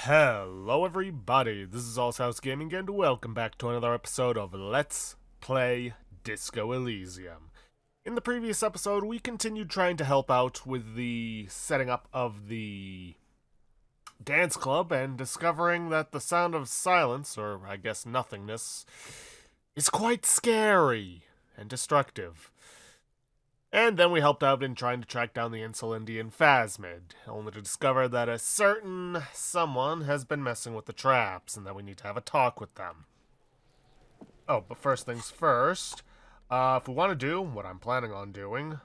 Hello everybody, this is All's Gaming and welcome back to another episode of Let's Play Disco Elysium. In the previous episode, we continued trying to help out with the setting up of the dance club and discovering that the sound of silence, or I guess nothingness, is quite scary and destructive. And then we helped out in trying to track down the Insulindian Phasmid, only to discover that a certain someone has been messing with the traps, and that we need to have a talk with them. Oh, but first things first, if we want to do what I'm planning on doing,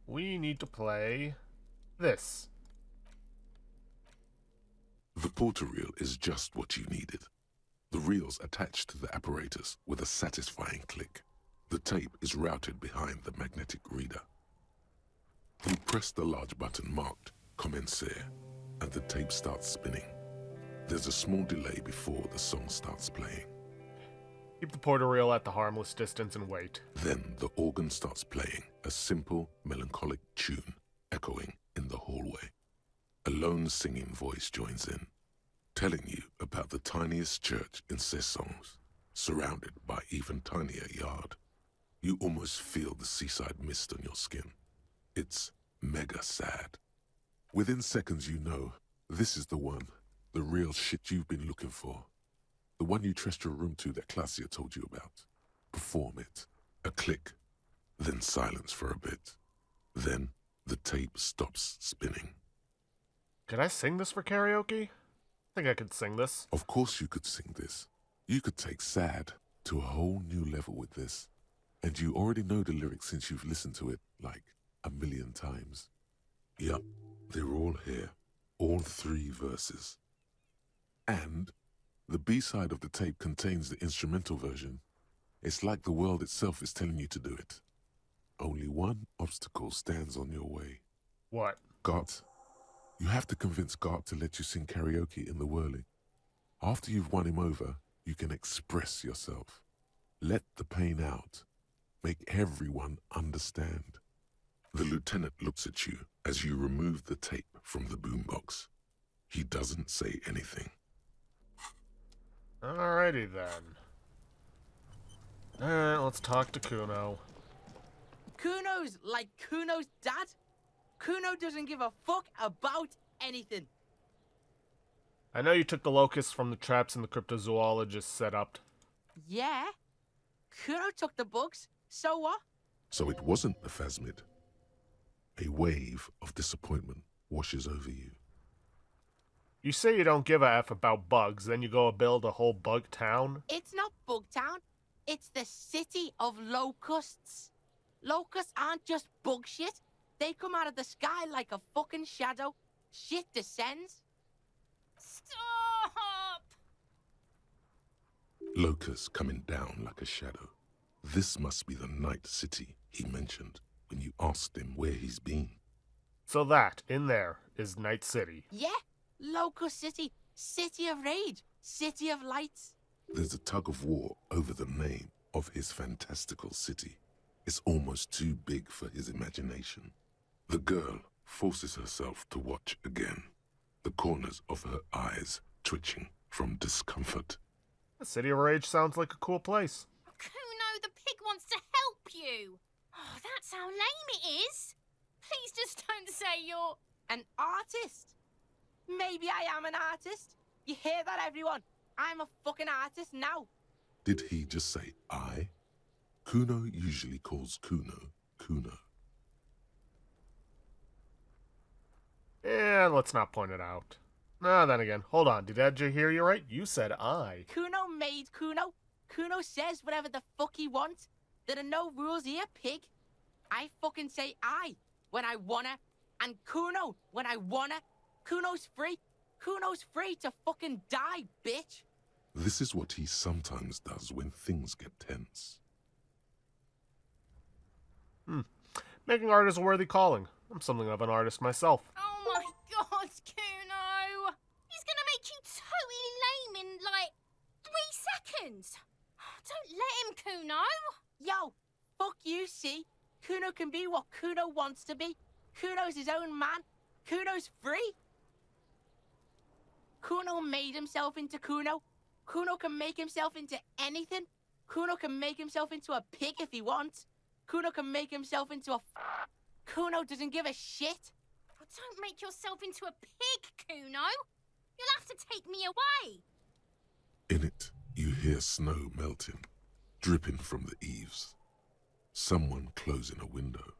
we need to play this. The porter reel is just what you needed. The reel's attached to the apparatus with a satisfying click. The tape is routed behind the magnetic reader. You press the large button marked Commencer, and the tape starts spinning. There's a small delay before the song starts playing. Keep the porter reel at the harmless distance and wait. Then the organ starts playing a simple, melancholic tune echoing in the hallway. A lone singing voice joins in, telling you about the tiniest church in Cessons, surrounded by even tinier yard. You almost feel the seaside mist on your skin. It's mega sad. Within seconds you know, this is the one, the real shit you've been looking for. The one you trust your room to that Claudia told you about. Perform it. A click, then silence for a bit. Then the tape stops spinning. Could I sing this for karaoke? I think I could sing this. Of course you could sing this. You could take sad to a whole new level with this. And you already know the lyrics since you've listened to it like 1,000,000 times. Yup, they're all here. All 3 verses. And the B-side of the tape contains the instrumental version. It's like the world itself is telling you to do it. Only one obstacle stands on your way. What? Gart. You have to convince Gart to let you sing karaoke in the whirling. After you've won him over, you can express yourself. Let the pain out. Make everyone understand. The lieutenant looks at you as you remove the tape from the boombox. He doesn't say anything. Alrighty then. Alright, let's talk to Kuno. Kuno's like Kuno's dad. Kuno doesn't give a fuck about anything. I know you took the locusts from the traps in the cryptozoologist setup. Yeah. Kuno took the bugs. So what? So it wasn't the Phasmid. A wave of disappointment washes over you. You say you don't give a F about bugs, then you go build a whole bug town? It's not Bugtown. It's the city of locusts. Locusts aren't just bug shit. They come out of the sky like a fucking shadow. Shit descends. Stop! Locusts coming down like a shadow. This must be the night city he mentioned when you asked him where he's been. So that, in there, is Night City. Yeah. Locust City. City of rage. City of lights. There's a tug of war over the name of his fantastical city. It's almost too big for his imagination. The girl forces herself to watch again, the corners of her eyes twitching from discomfort. The City of Rage sounds like a cool place. Kuno, the pig wants to help you. Oh, that's how lame it is. Please just don't say you're... An artist. Maybe I am an artist. You hear that, everyone? I'm a fucking artist now. Did he just say I? Kuno usually calls Kuno, Kuno. And let's not point it out. Then again, hold on, did I hear you right? You said I. Kuno made Kuno. Kuno says whatever the fuck he wants. There are no rules here, pig. I fucking say I when I wanna, and Kuno when I wanna. Kuno's free. Kuno's free to fucking die, bitch. This is what he sometimes does when things get tense. Making art is a worthy calling. I'm something of an artist myself. Oh my god, Kuno. He's gonna make you totally lame in, like, 3 seconds. Don't let him, Kuno. Yo, fuck you, see? Kuno can be what Kuno wants to be. Kuno's his own man. Kuno's free. Kuno made himself into Kuno. Kuno can make himself into anything. Kuno can make himself into a pig if he wants. Kuno can make himself into a... Kuno doesn't give a shit. Oh, don't make yourself into a pig, Kuno. You'll have to take me away. In it, you hear snow melting, dripping from the eaves. Someone closing a window.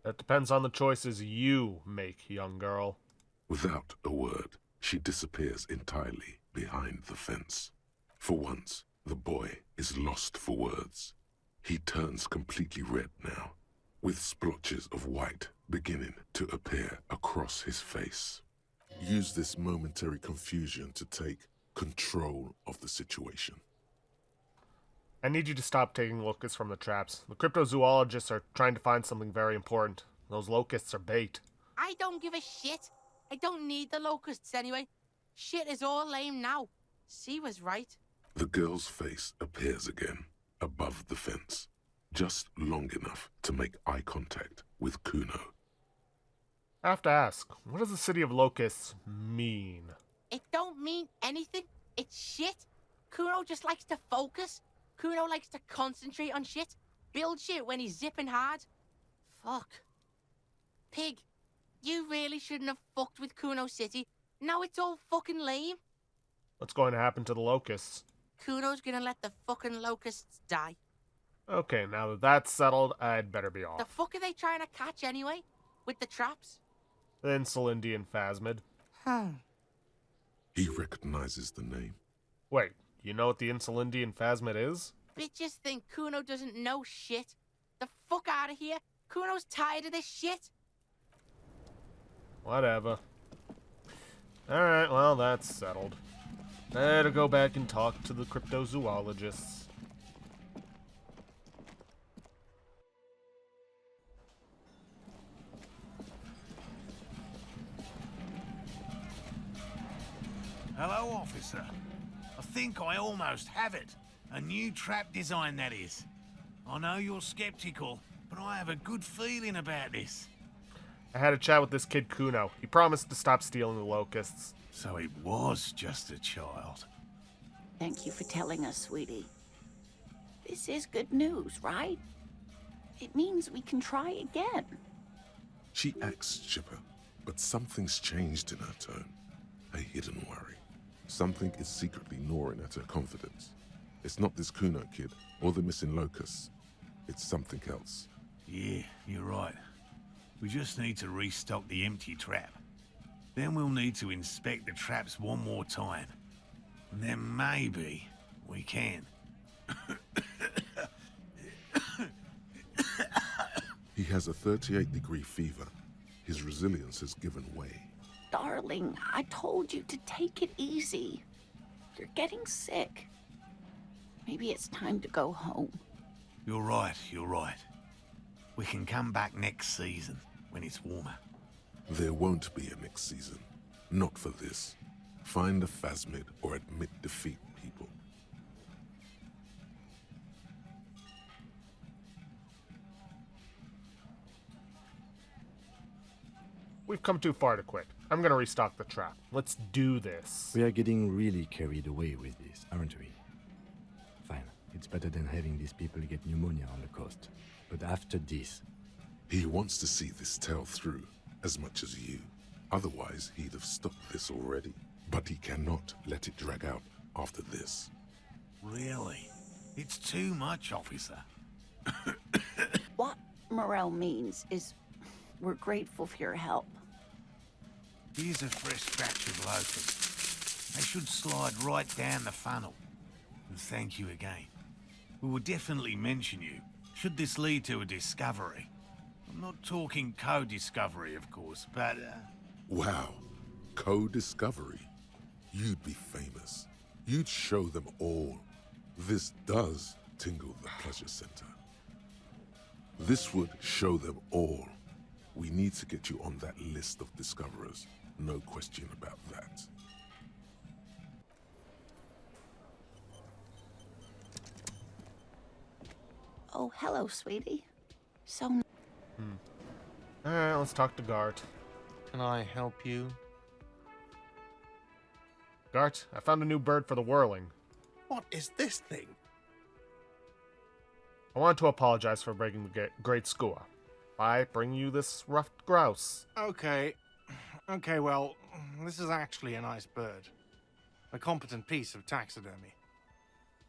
That depends on the choices you make, young girl. Without a word, she disappears entirely behind the fence. For once, the boy is lost for words. He turns completely red now, with splotches of white beginning to appear across his face. Use this momentary confusion to take control of the situation. I need you to stop taking locusts from the traps. The cryptozoologists are trying to find something very important. Those locusts are bait. I don't give a shit. I don't need the locusts anyway. Shit is all lame now. C was right. The girl's face appears again, above the fence, just long enough to make eye contact with Kuno. I have to ask, what does the city of locusts mean? It don't mean anything. It's shit. Kuno just likes to focus. Kuno likes to concentrate on shit. Build shit when he's zipping hard. Fuck. Pig, you really shouldn't have fucked with Kuno City. Now it's all fucking lame. What's going to happen to the locusts? Kuno's gonna let the fucking locusts die. Okay, now that that's settled, I'd better be off. The fuck are they trying to catch anyway? With the traps? The Insulindian Phasmid. He recognizes the name. Wait, you know what the Insulindian Phasmid is? Bitches think Kuno doesn't know shit. The fuck out of here. Kuno's tired of this shit. Whatever. Alright, well, that's settled. Better go back and talk to the cryptozoologists. Hello, officer. I think I almost have it. A new trap design, that is. I know you're skeptical, but I have a good feeling about this. I had a chat with this kid Kuno. He promised to stop stealing the locusts. So it was just a child. Thank you for telling us, sweetie. This is good news, right? It means we can try again. She acts chipper, but something's changed in her tone. A hidden worry. Something is secretly gnawing at her confidence. It's not this Kuno kid or the missing locusts. It's something else. Yeah, you're right. We just need to restock the empty trap. Then we'll need to inspect the traps one more time. And then maybe we can. He has a 38-degree fever. His resilience has given way. Darling, I told you to take it easy. You're getting sick. Maybe it's time to go home. You're right, you're right. We can come back next season, when it's warmer. There won't be a next season. Not for this. Find a Phasmid or admit defeat, people. We've come too far to quit. I'm gonna restock the trap. Let's do this. We are getting really carried away with this, aren't we? Fine. It's better than having these people get pneumonia on the coast. But after this... He wants to see this tale through, as much as you. Otherwise, he'd have stopped this already. But he cannot let it drag out after this. Really? It's too much, officer. What Morel means is we're grateful for your help. Here's a fresh batch of locusts. They should slide right down the funnel. And thank you again. We will definitely mention you, should this lead to a discovery. I'm not talking co-discovery, of course, but... Wow. Co-discovery. You'd be famous. You'd show them all. This does tingle the pleasure center. This would show them all. We need to get you on that list of discoverers. No question about that. Oh, hello, sweetie. So... Alright, let's talk to Gart. can I help you? Gart, I found a new bird for the whirling. What is this thing? I wanted to apologize for breaking the great skua. I bring you this ruffed grouse. Okay. Okay, well, this is actually a nice bird. A competent piece of taxidermy.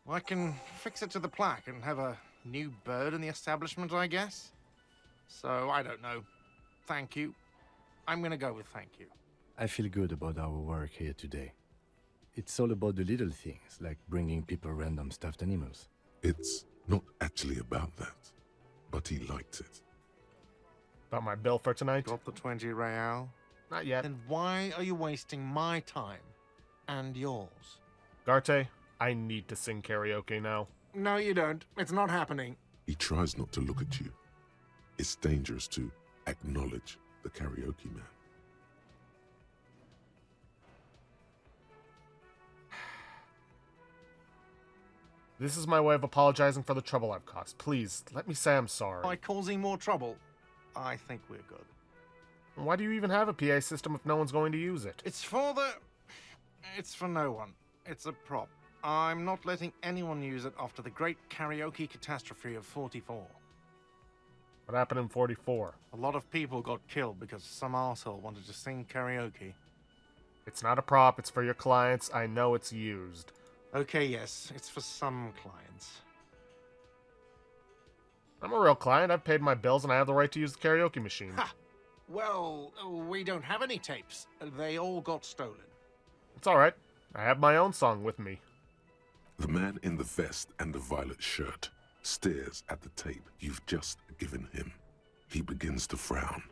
I can fix it to the plaque and have a new bird in the establishment, I guess. So, I don't know. Thank you. I'm gonna go with thank you. I feel good about our work here today. It's all about the little things, like bringing people random stuffed animals. It's not actually about that, but he liked it. About my bill for tonight? Got the 20 real? Not yet. Then why are you wasting my time and yours? Garte, I need to sing karaoke now. No, you don't. It's not happening. He tries not to look at you. It's dangerous to acknowledge the karaoke man. This is my way of apologizing for the trouble I've caused. Please, let me say I'm sorry. By causing more trouble, I think we're good. Why do you even have a PA system if no one's going to use it? It's for no one. It's a prop. I'm not letting anyone use it after the great karaoke catastrophe of 44. What happened in 44? A lot of people got killed because some arsehole wanted to sing karaoke. It's not a prop, it's for your clients. I know it's used. Okay, yes, it's for some clients. I'm a real client. I've paid my bills and I have the right to use the karaoke machine. Ha! Well, we don't have any tapes. They all got stolen. It's alright. I have my own song with me. The man in the vest and the violet shirt stares at the tape you've just given him. He begins to frown.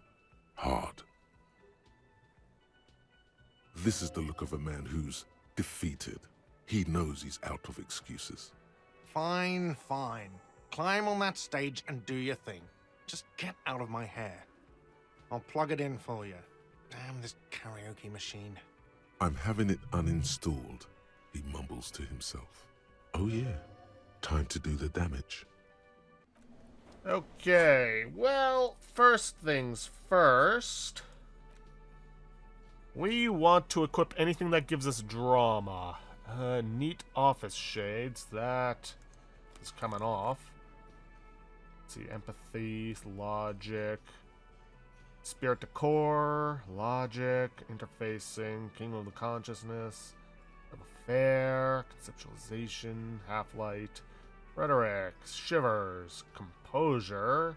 Hard. This is the look of a man who's defeated. He knows he's out of excuses. Fine, fine. Climb on that stage and do your thing. Just get out of my hair. I'll plug it in for you. Damn this karaoke machine. I'm having it uninstalled, he mumbles to himself. Oh yeah, time to do the damage. Okay, well, first things first. We want to equip anything that gives us drama. Neat office shades, that is coming off. Let's see, empathy, logic, spirit decor, logic, interfacing, kingdom of the consciousness, affair, conceptualization, half-light, rhetoric, shivers, composure,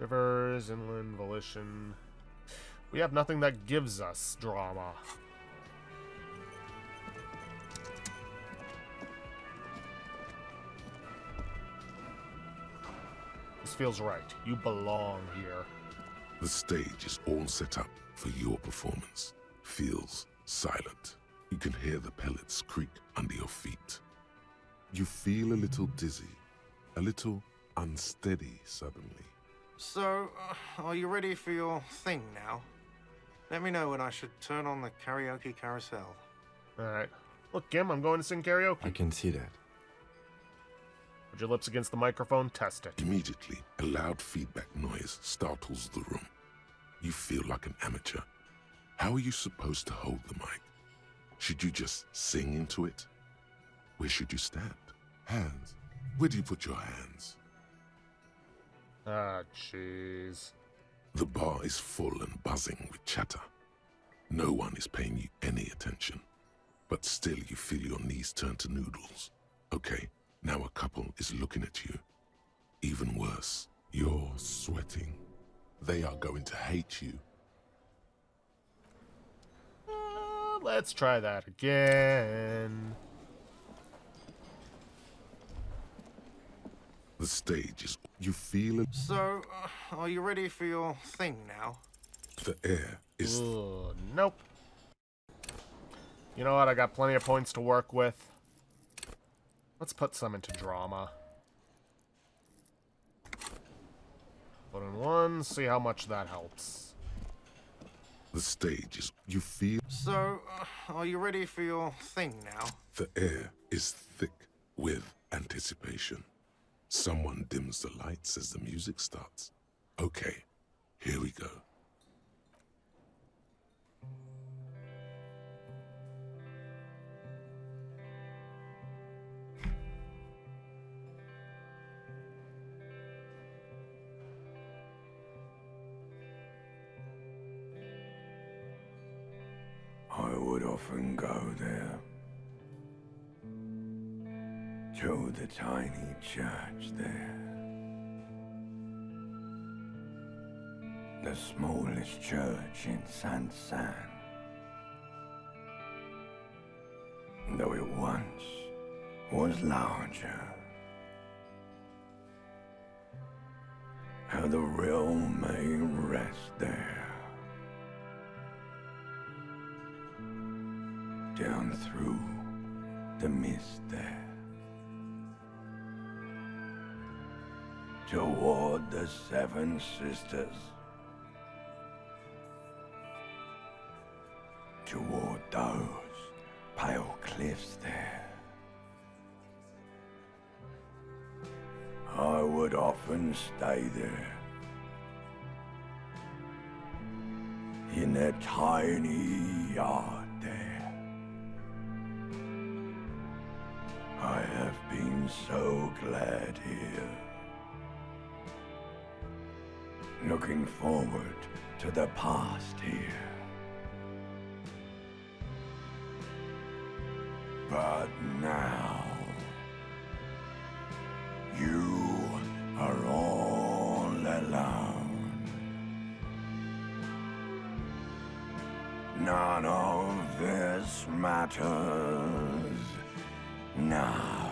rivers, inland, volition. We have nothing that gives us drama. This feels right. You belong here. The stage is all set up for your performance. Feels silent. You can hear the pellets creak under your feet. You feel a little dizzy, a little unsteady suddenly. So, are you ready for your thing now? Let me know when I should turn on the karaoke carousel. Alright. Look, Kim, I'm going to sing karaoke. I can see that. Put your lips against the microphone, test it. Immediately, a loud feedback noise startles the room. You feel like an amateur. How are you supposed to hold the mic? Should you just sing into it? Where should you stand? Hands. Where do you put your hands? Ah, jeez. The bar is full and buzzing with chatter. No one is paying you any attention. But still you feel your knees turn to noodles. Okay, now a couple is looking at you. Even worse, you're sweating. They are going to hate you. Let's try that again. The stage is... You feel it. So, are you ready for your thing now? The air is... Ugh, nope. You know what? I got plenty of points to work with. Let's put some into drama. Put in one, see how much that helps. The stage is... You feel... So, are you ready for your thing now? The air is thick with anticipation. Someone dims the lights as the music starts. Okay, here we go. often go there. To the tiny church there. The smallest church in San. Though it once was larger. How the realm may rest there. Down through the mist there. Toward the Seven Sisters. Toward those pale cliffs there. I would often stay there. In that tiny yard there. I have been so glad here. Looking forward to the past here. But now, you are all alone. None of this matters. No,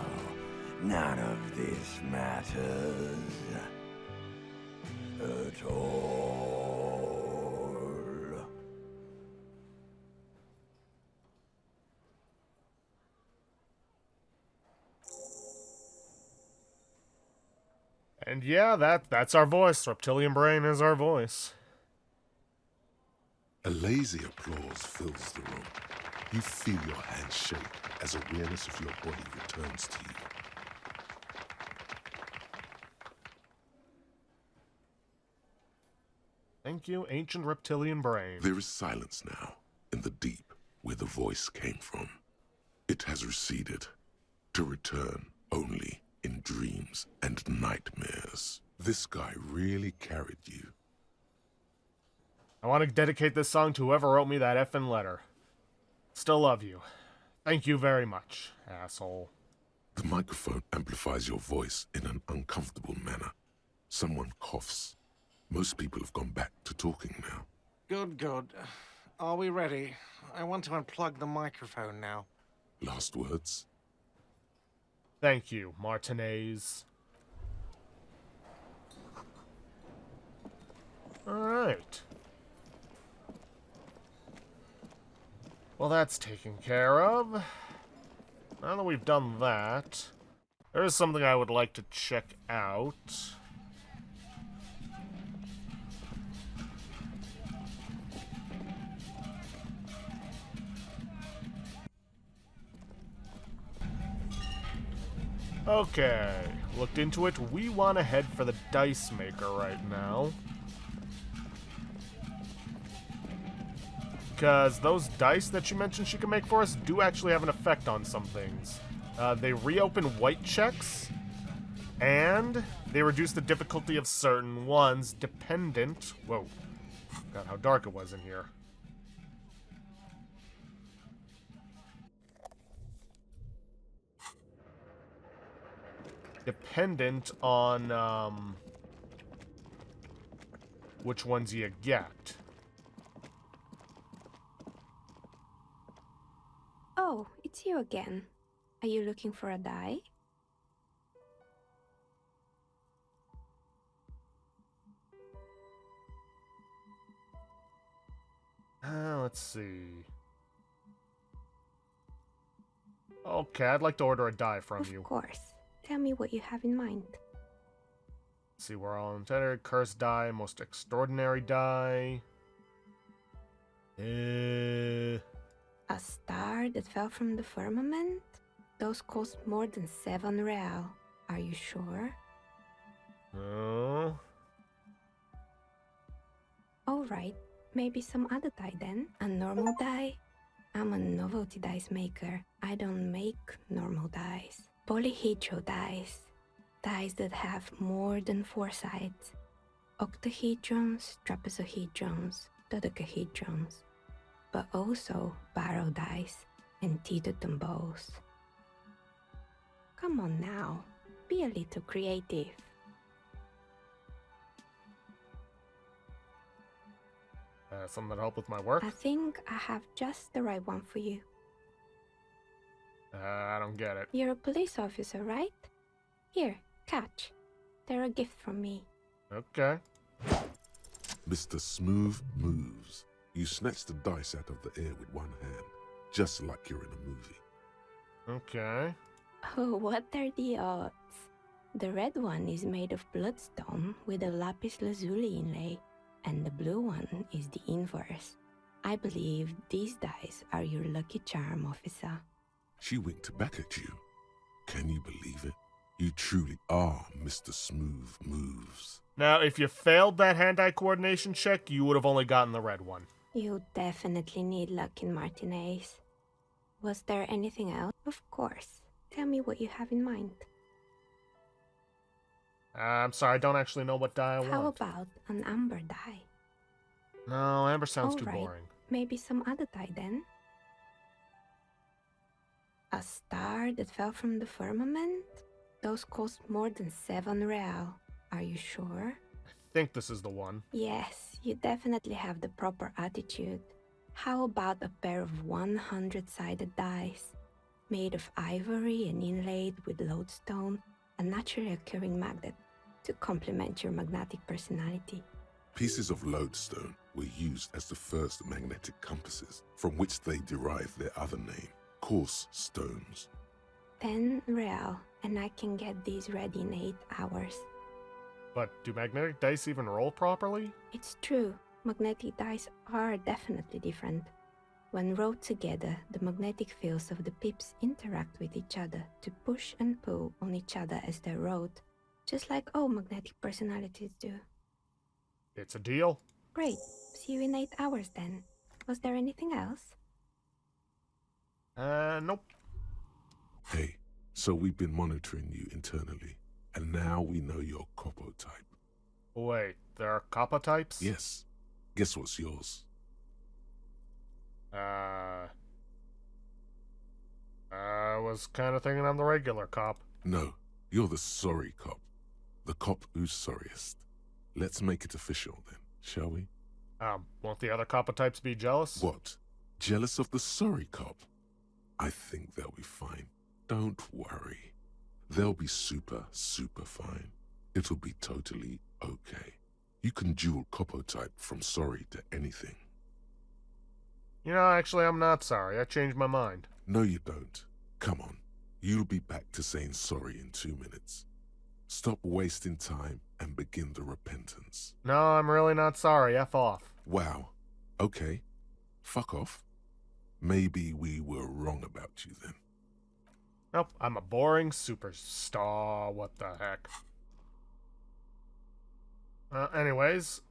none of this matters at all. And yeah, that's our voice. Reptilian Brain is our voice. A lazy applause fills the room. You feel your hands shake as awareness of your body returns to you. Thank you, ancient reptilian brain. There is silence now in the deep where the voice came from. It has receded to return only in dreams and nightmares. This guy really carried you. I want to dedicate this song to whoever wrote me that effing letter. Still love you. Thank you very much, asshole. The microphone amplifies your voice in an uncomfortable manner. Someone coughs. Most people have gone back to talking now. Good. Are we ready? I want to unplug the microphone now. Last words? Thank you, Martinez. Alright. Well, that's taken care of. Now that we've done that, there is something I would like to check out. Okay, looked into it. We want to head for the dice maker right now. Because those dice that she mentioned she can make for us do actually have an effect on some things. They reopen white checks, and they reduce the difficulty of certain ones dependent... Whoa. God, how dark it was in here. Dependent on, which ones you get. Oh, it's you again. Are you looking for a die? Let's see. Okay, I'd like to order a die from you. Of course. Tell me what you have in mind. Let's see, we're all intended. Cursed die, most extraordinary die. A star that fell from the firmament? Those cost more than 7 real. Are you sure? No. Alright, maybe some other die then. A normal die? I'm a novelty dice maker. I don't make normal dice. Polyhedral dice. Dice that have more than 4 sides. Octahedrons, trapezohedrons, dodecahedrons. but also barrel dice and teetotum bowls. Come on now, be a little creative. Something to help with my work? I think I have just the right one for you. I don't get it. You're a police officer, right? Here, catch. They're a gift from me. Okay. Mr. Smooth Moves. You snatch the dice out of the air with one hand, just like you're in a movie. Okay. Oh, what are the odds? The red one is made of bloodstone with a lapis lazuli inlay, and the blue one is the inverse. I believe these dice are your lucky charm, officer. She winked back at you. Can you believe it? You truly are Mr. Smooth Moves. Now, if you failed that hand-eye coordination check, you would have only gotten the red one. You definitely need luck in Martinez. Was there anything else? Of course. Tell me what you have in mind. I'm sorry, I don't actually know what die I How want. about an amber die? No, amber sounds too Alright, boring. maybe some other die then? A star that fell from the firmament? Those cost more than 7 real. Are you sure? I think this is the one. Yes, you definitely have the proper attitude. How about a pair of 100-sided dice, made of ivory and inlaid with lodestone, a naturally occurring magnet, to complement your magnetic personality? Pieces of lodestone were used as the first magnetic compasses, from which they derived their other name, coarse stones. 10 real, and I can get these ready in 8 hours. But do magnetic dice even roll properly? It's true, magnetic dice are definitely different. When rolled together, the magnetic fields of the pips interact with each other to push and pull on each other as they're rolled, just like all magnetic personalities do. It's a deal. Great, see you in 8 hours then. Was there anything else? Nope. Hey, so we've been monitoring you internally, and now we know your Copo type. Wait, there are kappa types? Yes. Guess what's yours? I was kind of thinking I'm the regular cop. No, you're the sorry cop. The cop who's sorriest. Let's make it official then, shall we? Won't the other kappa types be jealous? What? Jealous of the sorry cop? I think they'll be fine. Don't worry. They'll be super, super fine. It'll be totally okay. You can dual Copo type from sorry to anything. You know, actually, I'm not sorry. I changed my mind. No, you don't. Come on. You'll be back to saying sorry in 2 minutes. Stop wasting time and begin the repentance. No, I'm really not sorry. F off. Wow. Okay. Fuck off. Maybe we were wrong about you then. Nope, I'm a boring superstar. What the heck? Anyways.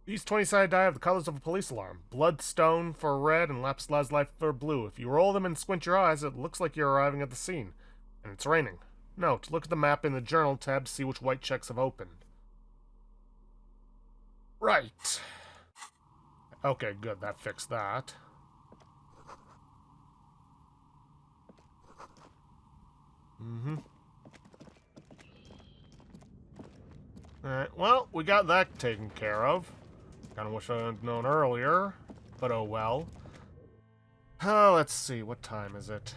These 20-sided die have the colors of a police alarm. Bloodstone for red and lapis lazuli for blue. If you roll them and squint your eyes, it looks like you're arriving at the scene. And it's raining. Note, look at the map in the journal tab to see which white checks have opened. Right. Okay, good. That fixed that. Alright, well, we got that taken care of. Kinda wish I had known earlier, but oh well. Let's see, what time is it?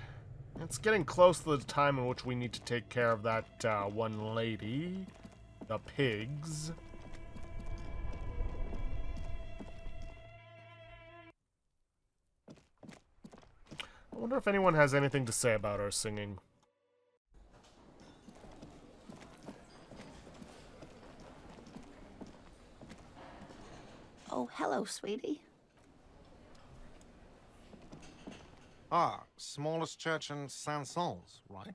It's getting close to the time in which we need to take care of that one lady. The pigs. I wonder if anyone has anything to say about our singing. Oh, hello, sweetie. Ah, smallest church in Saint-Saëns, right?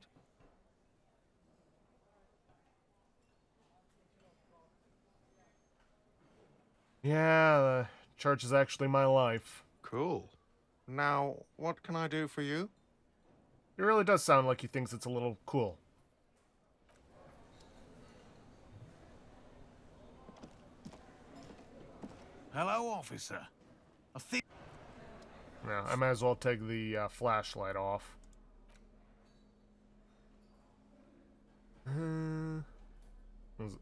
Yeah, the church is actually my life. Cool. Now, what can I do for you? It really does sound like he thinks it's a little cool. Hello, officer. I think... Yeah, I might as well take the flashlight off.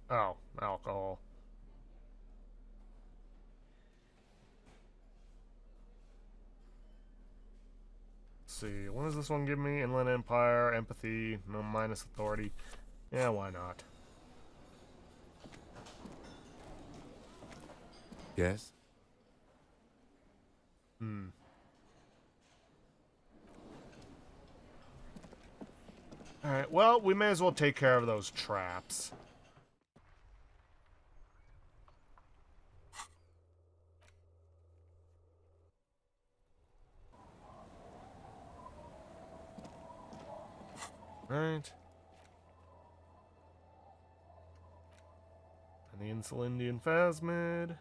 Oh, alcohol. Let's see, what does this one give me? Inland Empire, empathy, no minus authority. Yeah, why not? Yes? Alright, well, we may as well take care of those traps. Right. And the Insulindian Phasmid.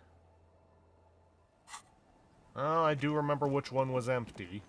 Oh, I do remember which one was empty.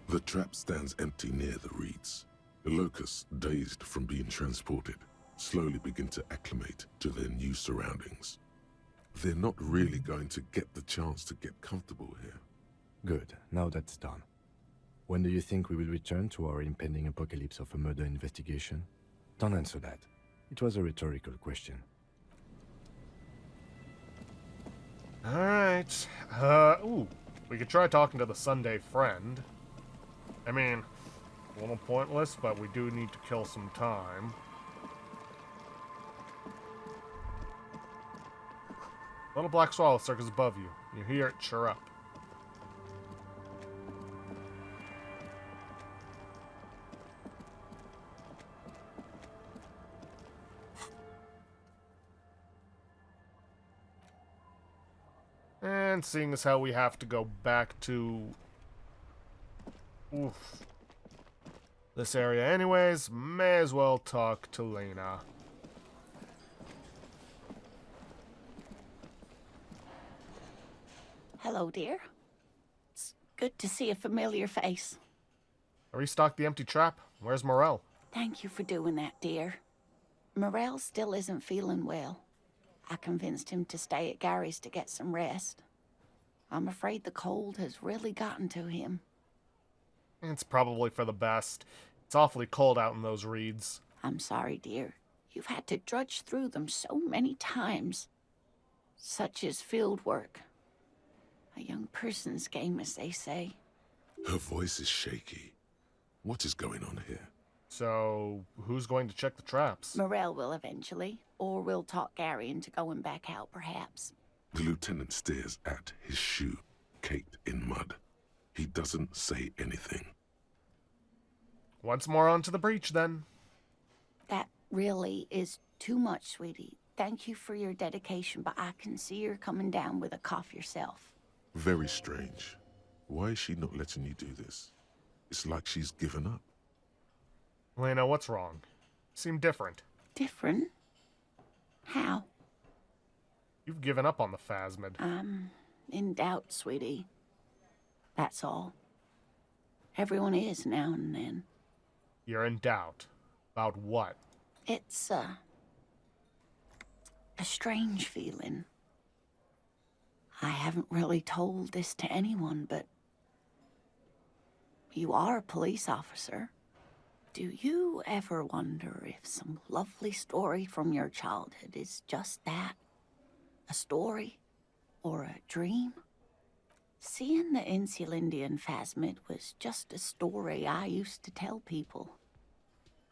The trap stands empty near the reeds. The locusts, dazed from being transported, slowly begin to acclimate to their new surroundings. They're not really going to get the chance to get comfortable here. Good. Now that's done. When do you think we will return to our impending apocalypse of a murder investigation? Don't answer that. It was a rhetorical question. Alright. Ooh. We could try talking to the Sunday friend. I mean, a little pointless, but we do need to kill some time. Little black swallow circles above you. You hear it chirrup. And seeing as how we have to go back to... this area anyways, may as well talk to Lena. Hello, dear. It's good to see a familiar face. I restocked the empty trap. Where's Morel? Thank you for doing that, dear. Morel still isn't feeling well. I convinced him to stay at Gary's to get some rest. I'm afraid the cold has really gotten to him. It's probably for the best. It's awfully cold out in those reeds. I'm sorry, dear. You've had to drudge through them so many times. Such is field work. A young person's game, as they say. Her voice is shaky. What is going on here? So, who's going to check the traps? Morel will eventually, or we'll talk Gary into going back out, perhaps. The lieutenant stares at his shoe, caked in mud. He doesn't say anything. Once more onto the breach, then. That really is too much, sweetie. Thank you for your dedication, but I can see you're coming down with a cough yourself. Very strange. Why is she not letting you do this? It's like she's given up. Lena, what's wrong? Seem different. Different? How? You've given up on the Phasmid. I'm in doubt, sweetie. That's all. Everyone is now and then. You're in doubt. About what? It's, a strange feeling. I haven't really told this to anyone, but you are a police officer. Do you ever wonder if some lovely story from your childhood is just that? A story? Or a dream? Seeing the Insulindian Phasmid was just a story I used to tell people.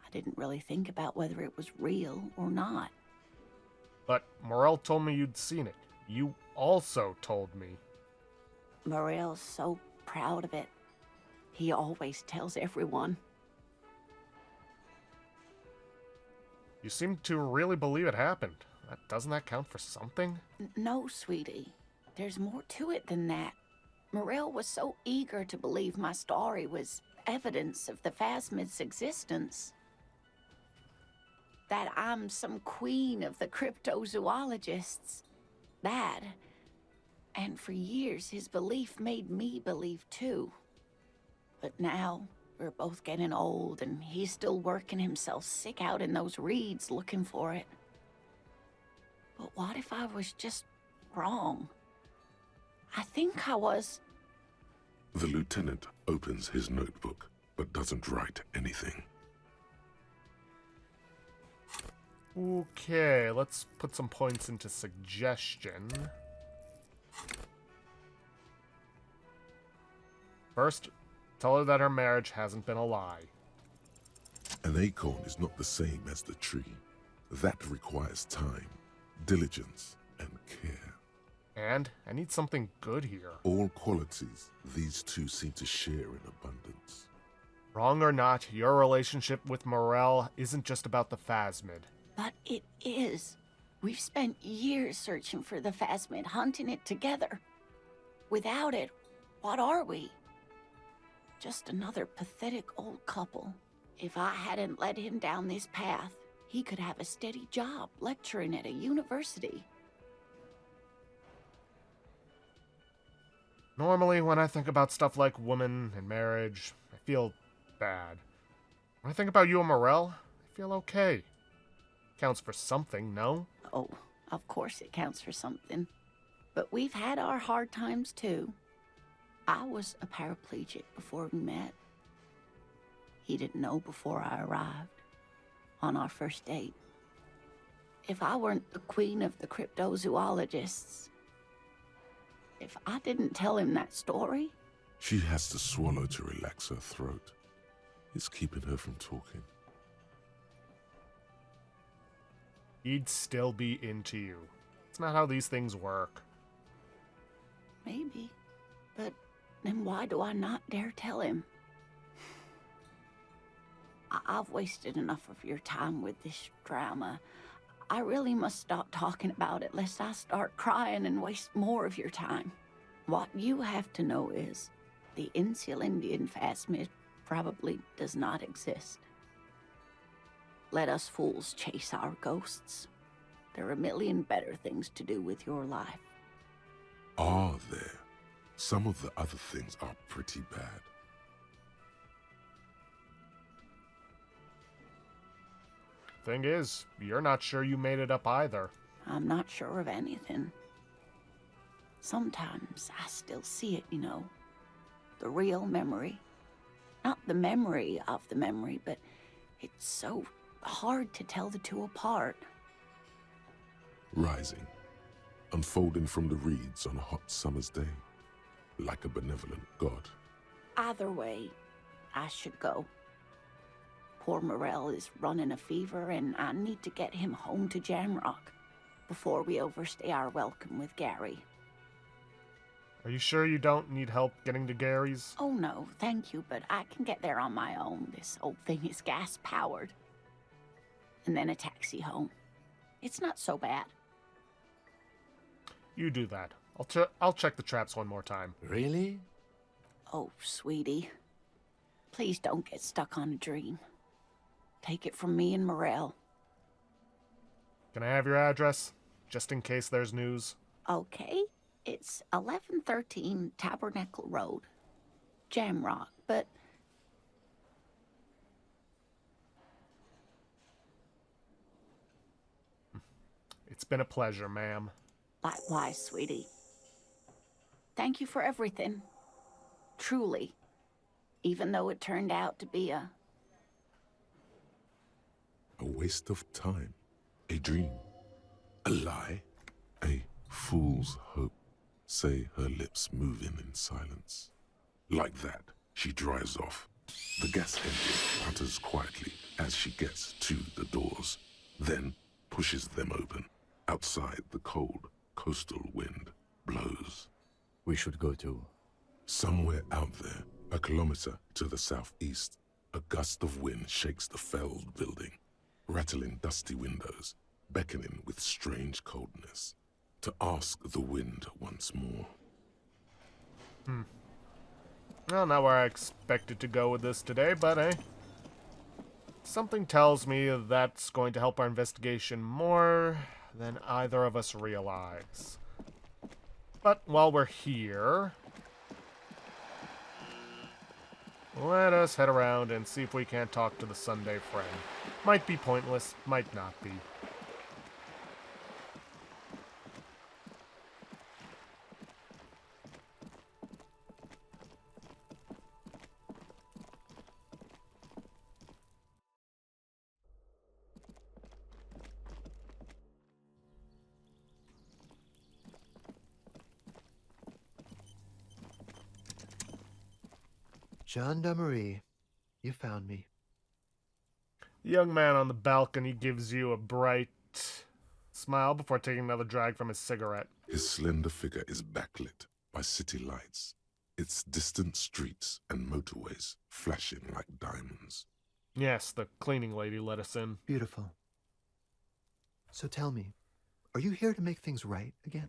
I didn't really think about whether it was real or not. But Morel told me you'd seen it. You also told me. Morel's so proud of it. He always tells everyone. You seem to really believe it happened. Doesn't that count for something? No, sweetie. There's more to it than that. Morel was so eager to believe my story was evidence of the Phasmid's existence. that I'm some queen of the cryptozoologists. That. And for years, his belief made me believe too. But now, we're both getting old, and he's still working himself sick out in those reeds looking for it. But what if I was just wrong? I think I was. The lieutenant opens his notebook, but doesn't write anything. Okay, let's put some points into suggestion. First, tell her that her marriage hasn't been a lie. An acorn is not the same as the tree. That requires time, diligence, and care. And I need something good here. All qualities these two seem to share in abundance. Wrong or not, your relationship with Morel isn't just about the Phasmid. But it is. We've spent years searching for the Phasmid, hunting it together. Without it, what are we? Just another pathetic old couple. If I hadn't led him down this path, he could have a steady job lecturing at a university. Normally, when I think about stuff like women and marriage, I feel bad. When I think about you and Morel, I feel okay. Counts for something, no? Oh, of course it counts for something. But we've had our hard times too. I was a paraplegic before we met. He didn't know before I arrived. On our first date. If I weren't the queen of the cryptozoologists, if I didn't tell him that story... She has to swallow to relax her throat. It's keeping her from talking. He'd still be into you. It's not how these things work. Maybe. But then why do I not dare tell him? I've wasted enough of your time with this drama. I really must stop talking about it lest I start crying and waste more of your time. What you have to know is the Insulindian Phasmid probably does not exist. Let us fools chase our ghosts. There are a million better things to do with your life. Are there? Some of the other things are pretty bad. Thing is, you're not sure you made it up either. I'm not sure of anything. Sometimes I still see it, you know. The real memory. Not the memory of the memory, but it's so hard to tell the two apart. Rising, unfolding from the reeds on a hot summer's day, like a benevolent god. Either way, I should go. Poor Morel is running a fever, and I need to get him home to Jamrock before we overstay our welcome with Gary. Are you sure you don't need help getting to Gary's? Oh no, thank you, but I can get there on my own. This old thing is gas-powered. And then a taxi home. It's not so bad. You do that. I'll check the traps one more time. Really? Oh, sweetie. Please don't get stuck on a dream. Take it from me and Morel. Can I have your address? Just in case there's news. Okay. It's 1113 Tabernacle Road. Jamrock, but... It's been a pleasure, ma'am. Likewise, sweetie. Thank you for everything. Truly. Even though it turned out to be a waste of time. A dream. A lie. A fool's hope. Say her lips moving in silence. Like that, she drives off. The gas engine putters quietly as she gets to the doors, then pushes them open. Outside, the cold, coastal wind blows. We should go to... Somewhere out there, a kilometer to the southeast, a gust of wind shakes the felled building, rattling dusty windows, beckoning with strange coldness. To ask the wind once more. Well, not where I expected to go with this today, but hey. Something tells me that's going to help our investigation more than either of us realize. But while we're here, let us head around and see if we can't talk to the Sunday friend. Might be pointless, might not be. Gendarmerie, you found me. The young man on the balcony gives you a bright smile before taking another drag from his cigarette. His slender figure is backlit by city lights, its distant streets and motorways flashing like diamonds. Yes, the cleaning lady let us in. Beautiful. So tell me, are you here to make things right again?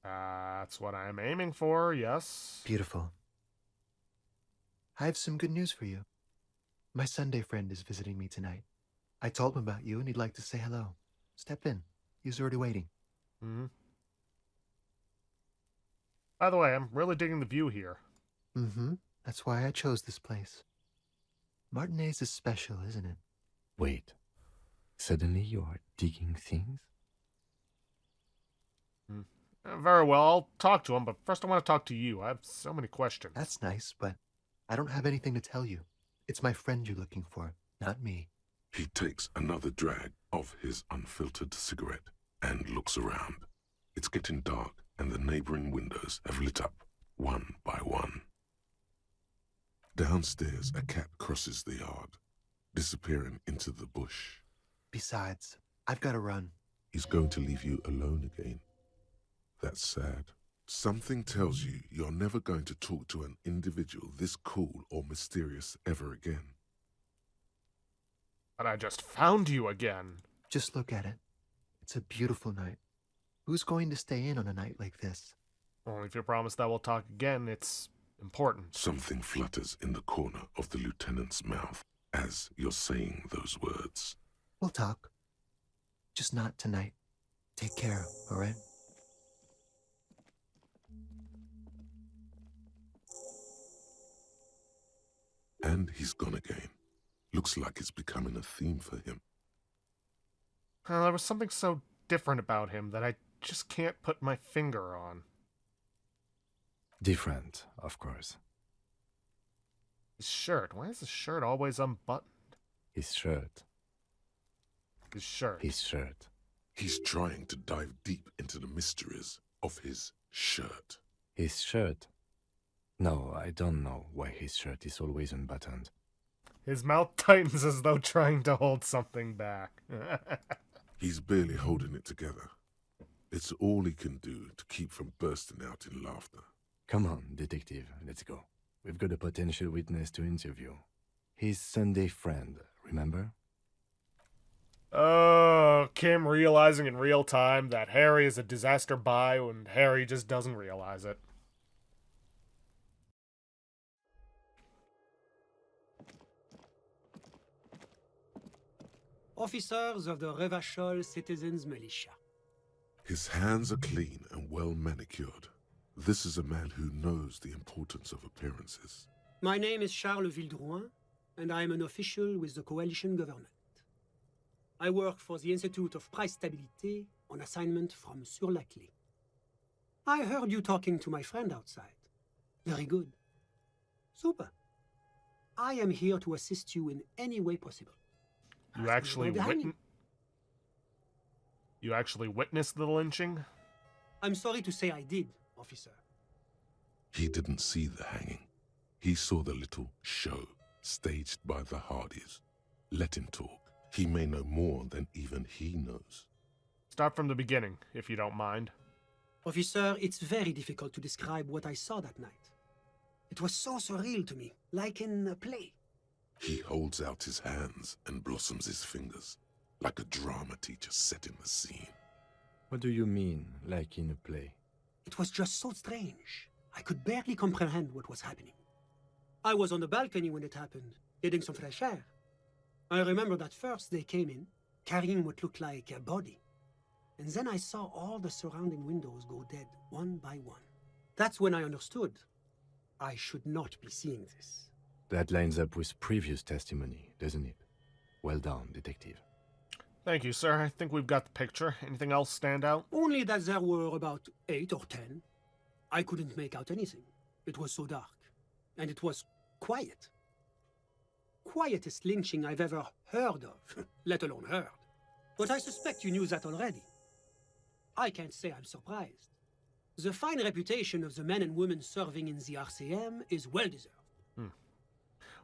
That's what I'm aiming for, yes. Beautiful. I have some good news for you. My Sunday friend is visiting me tonight. I told him about you and he'd like to say hello. Step in. He's already waiting. Mm-hmm. By the way, I'm really digging the view here. Mm-hmm. That's why I chose this place. Martinez is special, isn't it? Wait. Suddenly you are digging things? Very well, I'll talk to him, but first I want to talk to you. I have so many questions. That's nice, but I don't have anything to tell you. It's my friend you're looking for, not me. He takes another drag of his unfiltered cigarette and looks around. It's getting dark, and the neighboring windows have lit up, one by one. Downstairs, a cat crosses the yard, disappearing into the bush. Besides, I've got to run. He's going to leave you alone again. That's sad. Something tells you you're never going to talk to an individual this cool or mysterious ever again. But I just found you again. Just look at it. It's a beautiful night. Who's going to stay in on a night like this? Only if you promise that we'll talk again. It's important. Something flutters in the corner of the lieutenant's mouth as you're saying those words. We'll talk. Just not tonight. Take care, all right? And he's gone again. Looks like it's becoming a theme for him. There was something so different about him that I just can't put my finger on. Different, of course. His shirt. Why is his shirt always unbuttoned? His shirt. His shirt. His shirt. He's trying to dive deep into the mysteries of his shirt. His shirt. No, I don't know why his shirt is always unbuttoned. His mouth tightens as though trying to hold something back. He's barely holding it together. It's all he can do to keep from bursting out in laughter. Come on, detective, let's go. We've got a potential witness to interview. His Sunday friend, remember? Oh, Kim realizing in real time that Harry is a disaster buy when Harry just doesn't realize it. Officers of the Revachol Citizens Militia. His hands are clean and well manicured. This is a man who knows the importance of appearances. My name is Charles Vildrouin, and I am an official with the coalition government. I work for the Institute of Price Stabilité on assignment from Sur-la-Clé. I heard you talking to my friend outside. Very good. Super. I am here to assist you in any way possible. You actually witnessed the lynching? I'm sorry to say I did, officer. He didn't see the hanging. He saw the little show staged by the Hardys. Let him talk. He may know more than even he knows. Start from the beginning, if you don't mind. Officer, it's very difficult to describe what I saw that night. It was so surreal to me, like in a play. He holds out his hands and blossoms his fingers, like a drama teacher setting the scene. What do you mean, like in a play? It was just so strange. I could barely comprehend what was happening. I was on the balcony when it happened, getting some fresh air. I remember that first they came in, carrying what looked like a body. And then I saw all the surrounding windows go dead, one by one. That's when I understood. I should not be seeing this. That lines up with previous testimony, doesn't it? Well done, detective. Thank you, sir. I think we've got the picture. Anything else stand out? Only that there were about 8 or 10. I couldn't make out anything. It was so dark. And it was quiet. Quietest lynching I've ever heard of, let alone heard. But I suspect you knew that already. I can't say I'm surprised. The fine reputation of the men and women serving in the RCM is well-deserved.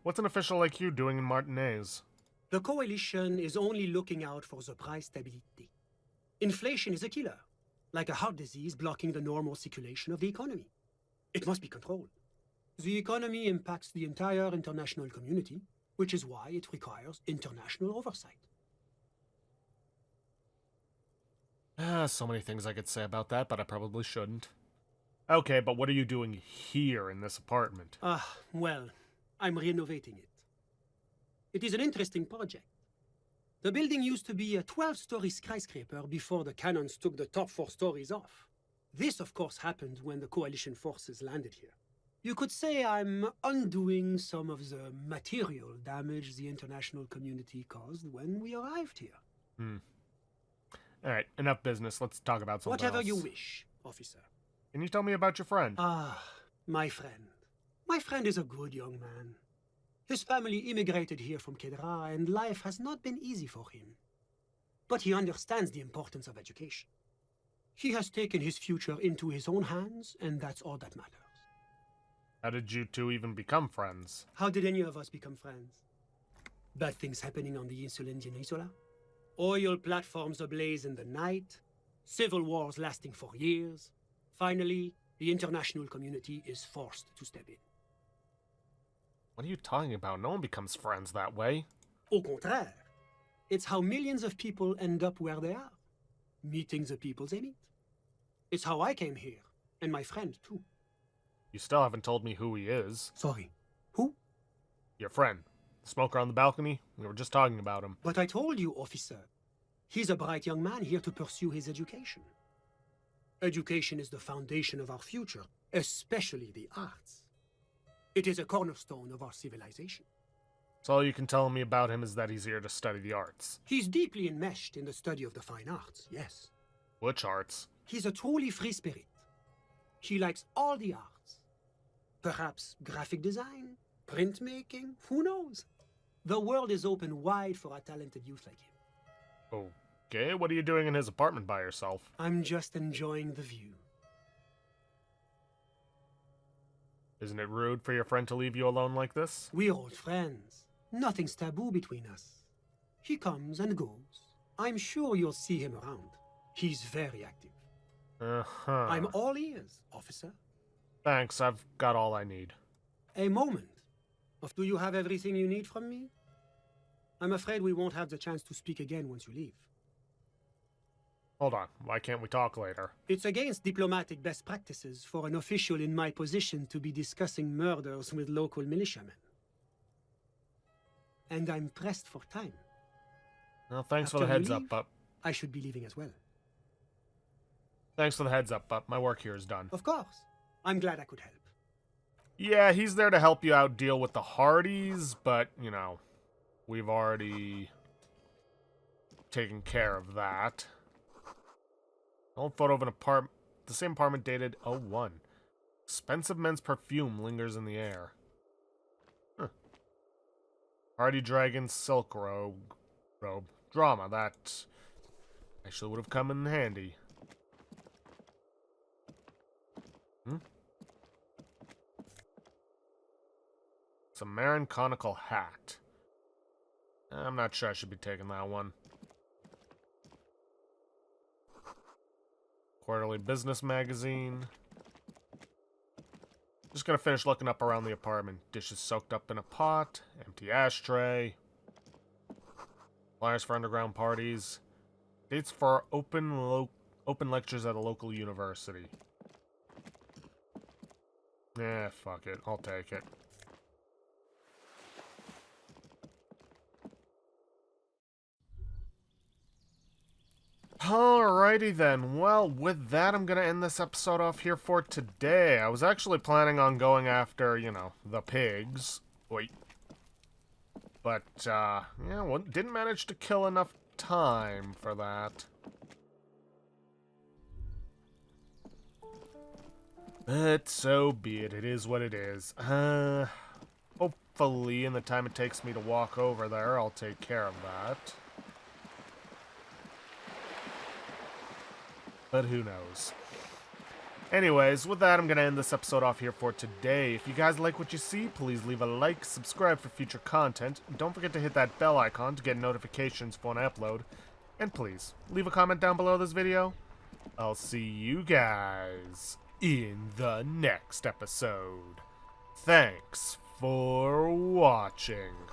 What's an official like you doing in Martinez? The Coalition is only looking out for the price stability. Inflation is a killer, like a heart disease blocking the normal circulation of the economy. It must be controlled. The economy impacts the entire international community, which is why it requires international oversight. So many things I could say about that, but I probably shouldn't. Okay, but what are you doing here in this apartment? Well, I'm renovating it. It is an interesting project. The building used to be a 12-story skyscraper before the cannons took the top 4 stories off. This, of course, happened when the Coalition forces landed here. You could say I'm undoing some of the material damage the international community caused when we arrived here. Alright, enough business. Let's talk about something Whatever else. you wish, officer. Can you tell me about your friend? My friend. My friend is a good young man. His family immigrated here from Kedra, and life has not been easy for him. But he understands the importance of education. He has taken his future into his own hands, and that's all that matters. How did you two even become friends? How did any of us become friends? Bad things happening on the Insulindian Peninsula? Oil platforms ablaze in the night? Civil wars lasting for years? Finally, the international community is forced to step in. What are you talking about? No one becomes friends that way. Au contraire. It's how millions of people end up where they are. Meeting the people they meet. It's how I came here, and my friend, too. You still haven't told me who he is. Sorry. Who? Your friend. The smoker on the balcony? We were just talking about him. But I told you, officer. He's a bright young man here to pursue his education. Education is the foundation of our future, especially the arts. It is a cornerstone of our civilization. So all you can tell me about him is that he's here to study the arts. He's deeply enmeshed in the study of the fine arts, yes. Which arts? He's a truly free spirit. He likes all the arts. Perhaps graphic design, printmaking, who knows? The world is open wide for a talented youth like him. Okay, what are you doing in his apartment by yourself? I'm just enjoying the view. Isn't it rude for your friend to leave you alone like this? We're old friends. Nothing's taboo between us. He comes and goes. I'm sure you'll see him around. He's very active. Uh-huh. I'm all ears, officer. Thanks, I've got all I need. A moment. Do you have everything you need from me? I'm afraid we won't have the chance to speak again once you leave. Hold on, why can't we talk later? It's against diplomatic best practices for an official in my position to be discussing murders with local militiamen. And I'm pressed for time. Well, thanks for After the you heads up, leave, Pup. I should be leaving as well. Thanks for the heads up, Pup. My work here is done. Of course. I'm glad I could help. Yeah, he's there to help you out deal with the Hardys, but, you know, we've already taken care of that. Old photo of the same apartment dated 01. Expensive men's perfume lingers in the air. Huh. Hardy Dragon Silk Robe. Drama, that actually would have come in handy. Samaran conical hat. I'm not sure I should be taking that one. Quarterly business magazine. Just gonna finish looking up around the apartment. Dishes soaked up in a pot. Empty ashtray. Flyers for underground parties. Dates for open lectures at a local university. Fuck it. I'll take it. Alrighty then, well, with that, I'm gonna end this episode off here for today. I was actually planning on going after, you know, the pigs. Wait. But, yeah, well, didn't manage to kill enough time for that. But so be it. It is what it is. Hopefully, in the time it takes me to walk over there, I'll take care of that. But who knows. Anyways, with that, I'm going to end this episode off here for today. If you guys like what you see, please leave a like, subscribe for future content, and don't forget to hit that bell icon to get notifications for when I upload. And please, leave a comment down below this video. I'll see you guys in the next episode. Thanks for watching.